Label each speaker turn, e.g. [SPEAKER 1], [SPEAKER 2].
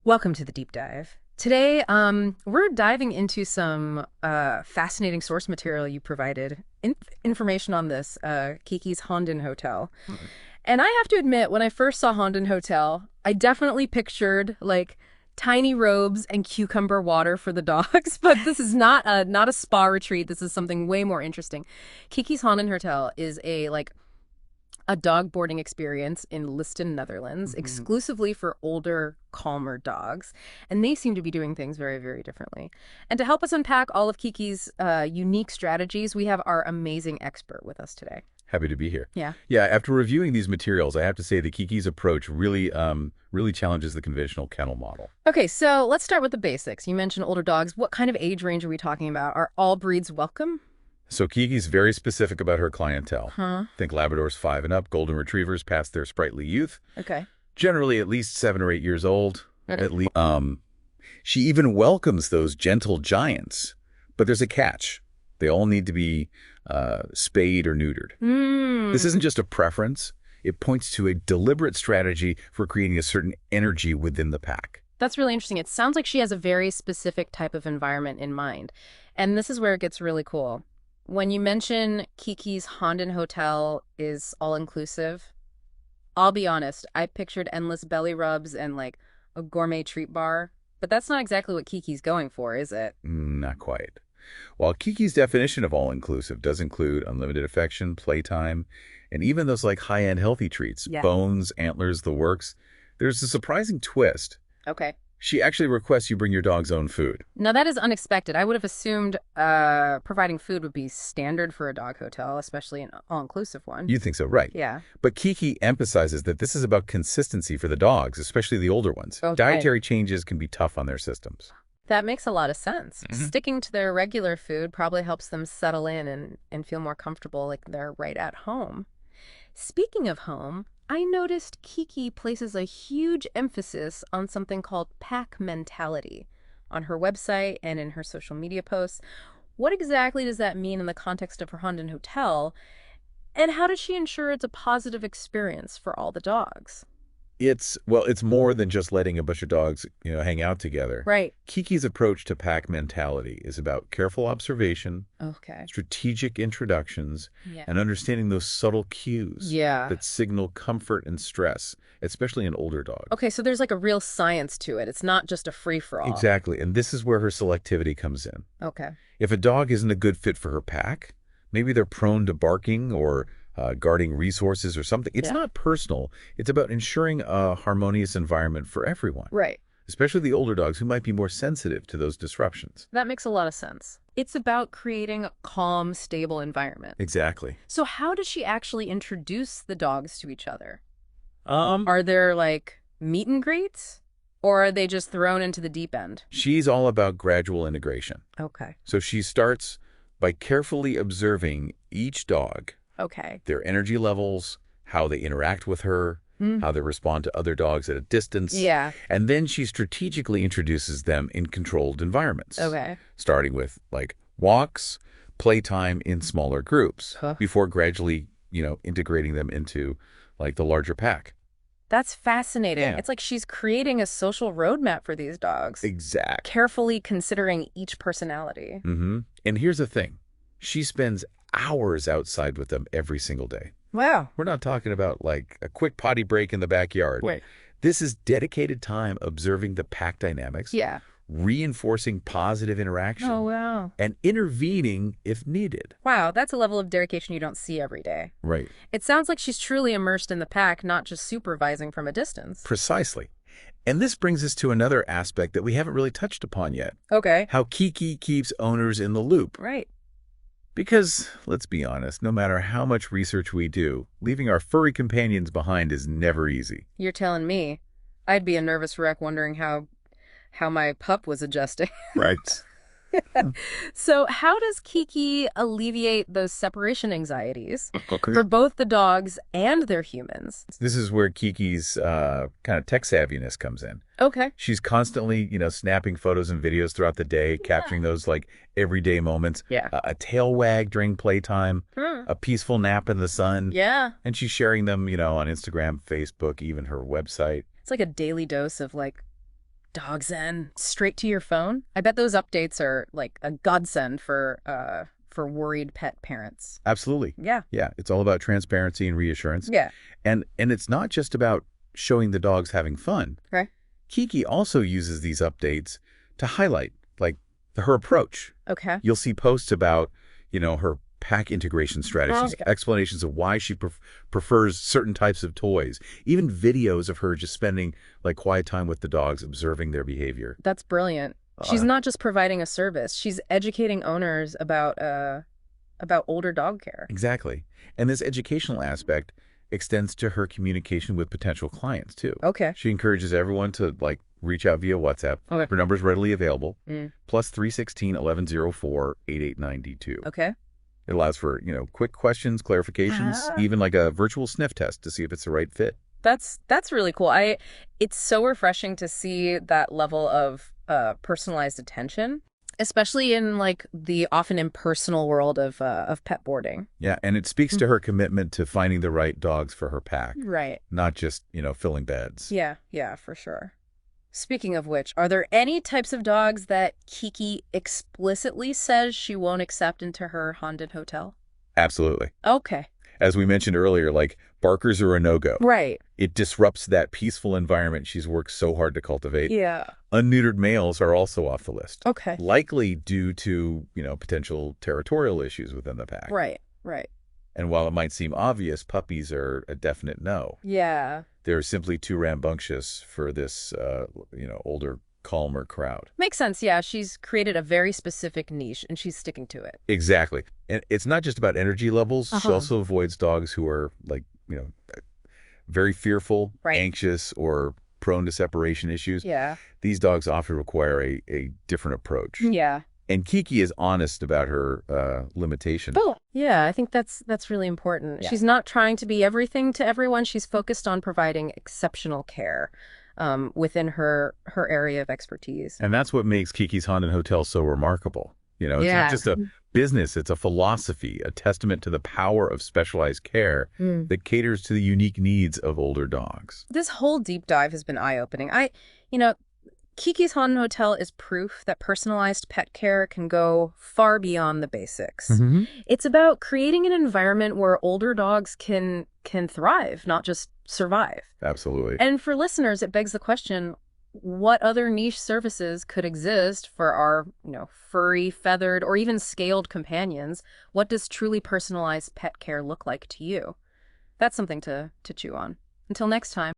[SPEAKER 1] Welcome to the deep dive. Today, we're diving into some fascinating source material you provided, information on this, Kiki's Hondenhotel. And I have to admit, when I first saw Hondenhotel, I definitely pictured like tiny robes and cucumber water for the dogs. But this is not a spa retreat. This is something way more interesting. Kiki's Hondenhotel is a dog boarding experience in Liston, Netherlands, exclusively for older, calmer dogs. And they seem to be doing things very, very differently. And to help us unpack all of Kiki's unique strategies, we have our amazing expert with us today.
[SPEAKER 2] Happy to be here.
[SPEAKER 1] Yeah.
[SPEAKER 2] Yeah, after reviewing these materials, I have to say that Kiki's approach really challenges the conventional kennel model.
[SPEAKER 1] Okay, so let's start with the basics. You mentioned older dogs. What kind of age range are we talking about? Are all breeds welcome?
[SPEAKER 2] So Kiki's very specific about her clientele.
[SPEAKER 1] Huh?
[SPEAKER 2] Think Labradors 5 and up, Golden Retrievers past their sprightly youth.
[SPEAKER 1] Okay.
[SPEAKER 2] Generally at least 7 or 8 years old.
[SPEAKER 1] Okay.
[SPEAKER 2] At least. She even welcomes those gentle giants, but there's a catch. They all need to be spayed or neutered. This isn't just a preference. It points to a deliberate strategy for creating a certain energy within the pack.
[SPEAKER 1] That's really interesting. It sounds like she has a very specific type of environment in mind. And this is where it gets really cool. When you mention Kiki's Hondenhotel is all-inclusive, I'll be honest, I pictured endless belly rubs and like a gourmet treat bar, but that's not exactly what Kiki's going for, is it?
[SPEAKER 2] Not quite. While Kiki's definition of all-inclusive does include unlimited affection, playtime, and even those like high-end healthy treats,
[SPEAKER 1] Yeah.
[SPEAKER 2] bones, antlers, the works, there's a surprising twist.
[SPEAKER 1] Okay.
[SPEAKER 2] She actually requests you bring your dog's own food.
[SPEAKER 1] Now that is unexpected. I would have assumed providing food would be standard for a dog hotel, especially an all-inclusive one.
[SPEAKER 2] You think so, right?
[SPEAKER 1] Yeah.
[SPEAKER 2] But Kiki emphasizes that this is about consistency for the dogs, especially the older ones.
[SPEAKER 1] Okay.
[SPEAKER 2] Dietary changes can be tough on their systems.
[SPEAKER 1] That makes a lot of sense. Sticking to their regular food probably helps them settle in and feel more comfortable, like they're right at home. Speaking of home, I noticed Kiki places a huge emphasis on something called pack mentality on her website and in her social media posts. What exactly does that mean in the context of her Hondenhotel? And how does she ensure it's a positive experience for all the dogs?
[SPEAKER 2] It's more than just letting a bunch of dogs, hang out together.
[SPEAKER 1] Right.
[SPEAKER 2] Kiki's approach to pack mentality is about careful observation,
[SPEAKER 1] Okay.
[SPEAKER 2] strategic introductions,
[SPEAKER 1] Yeah.
[SPEAKER 2] and understanding those subtle cues
[SPEAKER 1] Yeah.
[SPEAKER 2] that signal comfort and stress, especially in older dogs.
[SPEAKER 1] Okay, so there's like a real science to it. It's not just a free-for-all.
[SPEAKER 2] Exactly, and this is where her selectivity comes in.
[SPEAKER 1] Okay.
[SPEAKER 2] If a dog isn't a good fit for her pack, maybe they're prone to barking or guarding resources or something. It's
[SPEAKER 1] Yeah.
[SPEAKER 2] not personal. It's about ensuring a harmonious environment for everyone,
[SPEAKER 1] Right.
[SPEAKER 2] especially the older dogs who might be more sensitive to those disruptions.
[SPEAKER 1] That makes a lot of sense. It's about creating a calm, stable environment.
[SPEAKER 2] Exactly.
[SPEAKER 1] So how does she actually introduce the dogs to each other?
[SPEAKER 2] Um,
[SPEAKER 1] Are there like meet and greets? Or are they just thrown into the deep end?
[SPEAKER 2] she's all about gradual integration.
[SPEAKER 1] Okay.
[SPEAKER 2] So she starts by carefully observing each dog,
[SPEAKER 1] Okay.
[SPEAKER 2] their energy levels, how they interact with her, how they respond to other dogs at a distance.
[SPEAKER 1] Yeah.
[SPEAKER 2] And then she strategically introduces them in controlled environments.
[SPEAKER 1] Okay.
[SPEAKER 2] Starting with like walks, playtime in smaller groups,
[SPEAKER 1] Huh.
[SPEAKER 2] before gradually, integrating them into like the larger pack.
[SPEAKER 1] That's fascinating.
[SPEAKER 2] Yeah.
[SPEAKER 1] It's like she's creating a social roadmap for these dogs,
[SPEAKER 2] Exact.
[SPEAKER 1] carefully considering each personality.
[SPEAKER 2] And here's the thing. She spends hours outside with them every single day.
[SPEAKER 1] Wow.
[SPEAKER 2] We're not talking about like a quick potty break in the backyard.
[SPEAKER 1] Wait.
[SPEAKER 2] This is dedicated time observing the pack dynamics,
[SPEAKER 1] Yeah.
[SPEAKER 2] reinforcing positive interaction,
[SPEAKER 1] Oh, wow.
[SPEAKER 2] and intervening if needed.
[SPEAKER 1] Wow, that's a level of dedication you don't see every day.
[SPEAKER 2] Right.
[SPEAKER 1] It sounds like she's truly immersed in the pack, not just supervising from a distance.
[SPEAKER 2] Precisely. And this brings us to another aspect that we haven't really touched upon yet.
[SPEAKER 1] Okay.
[SPEAKER 2] How Kiki keeps owners in the loop.
[SPEAKER 1] Right.
[SPEAKER 2] Because, let's be honest, no matter how much research we do, leaving our furry companions behind is never easy.
[SPEAKER 1] You're telling me. I'd be a nervous wreck wondering how my pup was adjusting.
[SPEAKER 2] Right.
[SPEAKER 1] So how does Kiki alleviate those separation anxieties for both the dogs and their humans?
[SPEAKER 2] This is where Kiki's kind of tech savviness comes in.
[SPEAKER 1] Okay.
[SPEAKER 2] She's constantly, snapping photos and videos throughout the day, capturing those like everyday moments.
[SPEAKER 1] Yeah.
[SPEAKER 2] A tail wag during playtime,
[SPEAKER 1] Hmm.
[SPEAKER 2] a peaceful nap in the sun.
[SPEAKER 1] Yeah.
[SPEAKER 2] And she's sharing them, on Instagram, Facebook, even her website.
[SPEAKER 1] It's like a daily dose of like Dog Zen straight to your phone. I bet those updates are like a godsend for worried pet parents.
[SPEAKER 2] Absolutely.
[SPEAKER 1] Yeah.
[SPEAKER 2] Yeah, it's all about transparency and reassurance.
[SPEAKER 1] Yeah.
[SPEAKER 2] And it's not just about showing the dogs having fun.
[SPEAKER 1] Right.
[SPEAKER 2] Kiki also uses these updates to highlight, like, her approach.
[SPEAKER 1] Okay.
[SPEAKER 2] You'll see posts about, her pack integration strategies,
[SPEAKER 1] Okay.
[SPEAKER 2] explanations of why she prefers certain types of toys, even videos of her just spending, like, quiet time with the dogs, observing their behavior.
[SPEAKER 1] That's brilliant. She's not just providing a service. She's educating owners about older dog care.
[SPEAKER 2] Exactly. And this educational aspect extends to her communication with potential clients, too.
[SPEAKER 1] Okay.
[SPEAKER 2] She encourages everyone to, like, reach out via WhatsApp.
[SPEAKER 1] Okay.
[SPEAKER 2] Her number's readily available.
[SPEAKER 1] Mm.
[SPEAKER 2] Plus 316 1104 8892.
[SPEAKER 1] Okay.
[SPEAKER 2] It allows for, quick questions, clarifications, even like a virtual sniff test to see if it's the right fit.
[SPEAKER 1] That's really cool. It's so refreshing to see that level of personalized attention, especially in like the often impersonal world of pet boarding.
[SPEAKER 2] Yeah, and it speaks to her commitment to finding the right dogs for her pack.
[SPEAKER 1] Right.
[SPEAKER 2] Not just, filling beds.
[SPEAKER 1] Yeah, for sure. Speaking of which, are there any types of dogs that Kiki explicitly says she won't accept into her Hondenhotel?
[SPEAKER 2] Absolutely.
[SPEAKER 1] Okay.
[SPEAKER 2] As we mentioned earlier, like, barkers are a no-go.
[SPEAKER 1] Right.
[SPEAKER 2] It disrupts that peaceful environment she's worked so hard to cultivate.
[SPEAKER 1] Yeah.
[SPEAKER 2] Unneutered males are also off the list.
[SPEAKER 1] Okay.
[SPEAKER 2] Likely due to, potential territorial issues within the pack.
[SPEAKER 1] Right.
[SPEAKER 2] And while it might seem obvious, puppies are a definite no.
[SPEAKER 1] Yeah.
[SPEAKER 2] They're simply too rambunctious for this, older, calmer crowd.
[SPEAKER 1] Makes sense, yeah. She's created a very specific niche, and she's sticking to it.
[SPEAKER 2] Exactly. And it's not just about energy levels. She
[SPEAKER 1] Uh-huh.
[SPEAKER 2] also avoids dogs who are, like, very fearful,
[SPEAKER 1] Right.
[SPEAKER 2] anxious, or prone to separation issues.
[SPEAKER 1] Yeah.
[SPEAKER 2] These dogs often require a different approach.
[SPEAKER 1] Yeah.
[SPEAKER 2] And Kiki is honest about her limitations.
[SPEAKER 1] Oh, yeah, I think that's really important.
[SPEAKER 2] Yeah.
[SPEAKER 1] She's not trying to be everything to everyone. She's focused on providing exceptional care within her area of expertise.
[SPEAKER 2] And that's what makes Kiki's Hondenhotel so remarkable. It's
[SPEAKER 1] Yeah.
[SPEAKER 2] not just a business, it's a philosophy, a testament to the power of specialized care that caters to the unique needs of older dogs.
[SPEAKER 1] This whole deep dive has been eye-opening. Kiki's Hondenhotel is proof that personalized pet care can go far beyond the basics.
[SPEAKER 2] Mm-hmm.
[SPEAKER 1] It's about creating an environment where older dogs can thrive, not just survive.
[SPEAKER 2] Absolutely.
[SPEAKER 1] And for listeners, it begs the question, what other niche services could exist for our, furry, feathered, or even scaled companions? What does truly personalized pet care look like to you? That's something to chew on. Until next time.